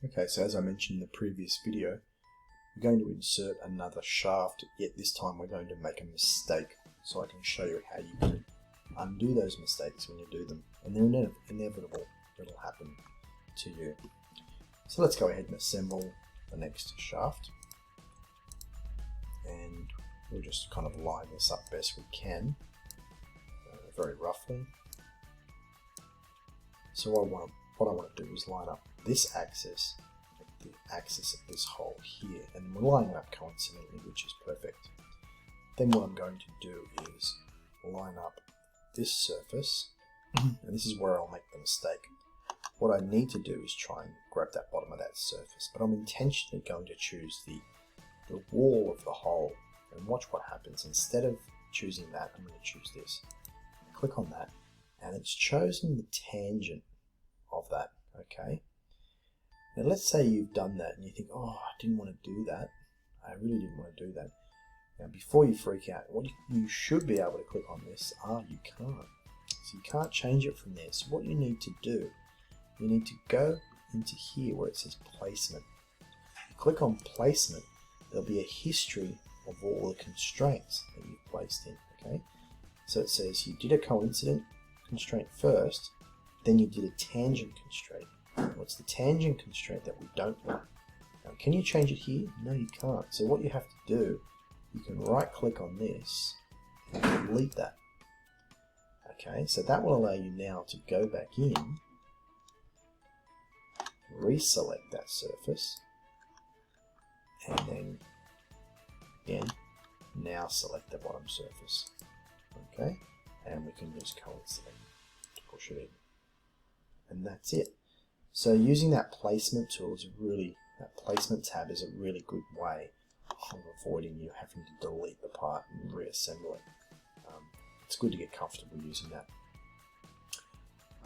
Okay, so as I mentioned in the previous video, we're going to insert another shaft, yet this time we're going to make a mistake, so I can show you how you can undo those mistakes when you do them, and they're inevitable. It'll happen to you. So let's go ahead and assemble the next shaft, and we'll just kind of line this up best we can, very roughly. So what I want to do is line up this axis with the axis of this hole here, and we're lining it up coincidentally, which is perfect. Then what I'm going to do is line up this surface, and this is where I'll make the mistake. What I need to do is try and grab that bottom of that surface, but I'm intentionally going to choose the wall of the hole, and watch what happens. Instead of choosing that, I'm going to choose this. Click on that, and it's chosen the tangent of that, okay? Now let's say you've done that and you think, oh, I didn't want to do that. I really didn't want to do that. Now before you freak out, what you should be able to click on this. You can't. So you can't change it from there. So what you need to do, you need to go into here where it says placement. You click on placement, there'll be a history of all the constraints that you've placed in, okay? So it says you did a coincident constraint first, then you did a tangent constraint. What's the tangent constraint that we don't want? Now, can you change it here? No, you can't. So what you have to do, you can right click on this and delete that. Okay, so that will allow you now to go back in, reselect that surface, and then again, now select the bottom surface. Okay, and we can use coincident to push it in. And that's it. So using that placement tool is that placement tab is a really good way of avoiding you having to delete the part and reassemble it. It's good to get comfortable using that.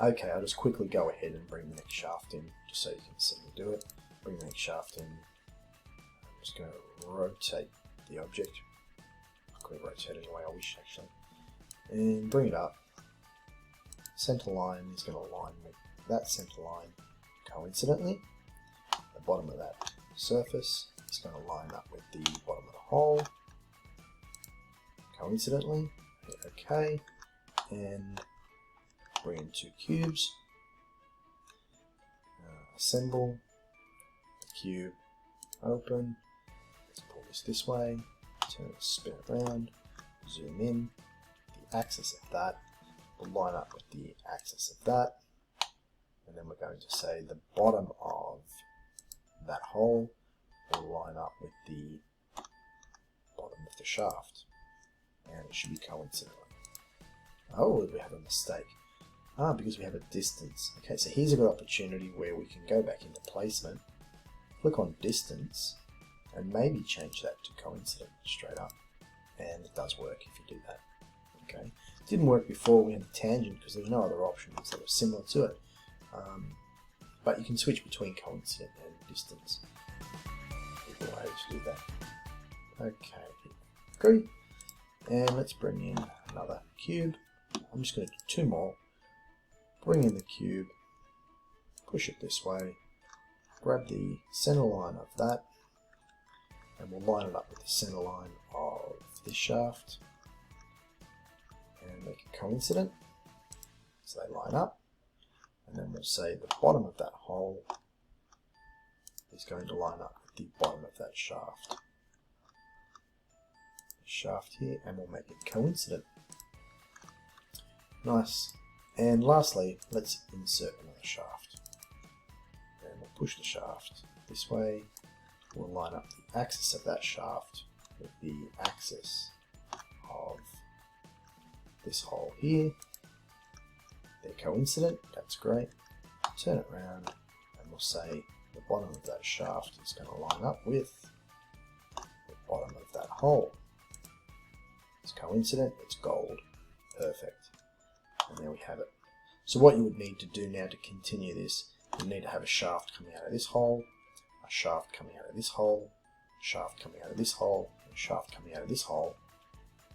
Okay, I'll just quickly go ahead and bring the next shaft in, just so you can see me do it. Bring the next shaft in. I'm just going to rotate the object. I could rotate it any way I wish actually. And bring it up. Center line is going to align with that center line coincidentally. The bottom of that surface is going to line up with the bottom of the hole coincidentally. Okay, and bring in two cubes. Assemble the cube, open. Let's pull this way, turn it, spin it around, zoom in. The axis of that will line up with the axis of that, and then we're going to say the bottom of that hole will line up with the bottom of the shaft, and it should be coincidentally. Oh, we have a mistake. Because we have a distance. Okay, so here's a good opportunity where we can go back into placement, click on distance, and maybe change that to coincident straight up, and it does work if you do that. Okay, it didn't work before we had the tangent because there were no other options that were similar to it. But you can switch between coincident and distance. There's a way to do that. Okay, great. And let's bring in another cube. I'm just going to do two more. Bring in the cube, push it this way, grab the center line of that, and we'll line it up with the center line of this shaft, and make it coincident, so they line up, and then we'll say the bottom of that hole is going to line up with the bottom of that shaft. Shaft here, and we'll make it coincident. Nice. And lastly, let's insert another shaft. And we'll push the shaft this way. We'll line up the axis of that shaft with the axis of this hole here. They're coincident, that's great. Turn it around, and we'll say the bottom of that shaft is going to line up with the bottom of that hole. It's coincident, it's gold. Perfect. And there we have it. So what you would need to do now to continue this, you need to have a shaft coming out of this hole, a shaft coming out of this hole, a shaft coming out of this hole, a shaft coming out of this hole,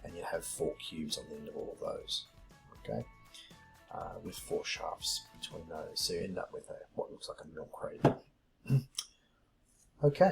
and you have 4 cubes on the end of all of those. Okay, with 4 shafts between those, so you end up with what looks like a milk crate. Okay,